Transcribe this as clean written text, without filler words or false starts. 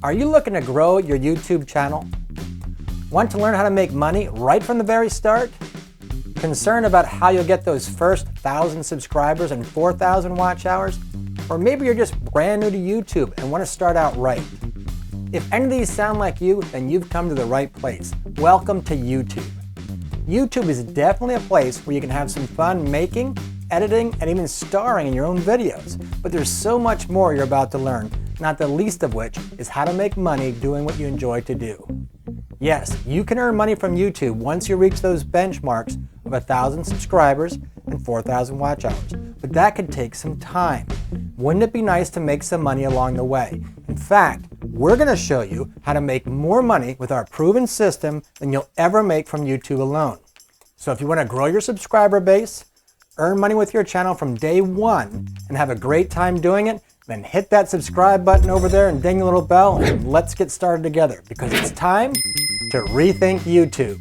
Are you looking to grow your YouTube channel? Want to learn how to make money right from the very start? Concerned about how you'll get those first 1,000 subscribers and 4,000 watch hours? Or maybe you're just brand new to YouTube and want to start out right. If any of these sound like you, then you've come to the right place. Welcome to YouTube. YouTube is definitely a place where you can have some fun making, editing, and even starring in your own videos. But there's so much more you're about to learn, not the least of which is how to make money doing what you enjoy to do. Yes, you can earn money from YouTube once you reach those benchmarks of 1,000 subscribers and 4,000 watch hours, but that could take some time. Wouldn't it be nice to make some money along the way? In fact, we're going to show you how to make more money with our proven system than you'll ever make from YouTube alone. So if you want to grow your subscriber base, earn money with your channel from day one, and have a great time doing it, then hit that subscribe button over there and ding the little bell, and let's get started together, because it's time to rethink YouTube.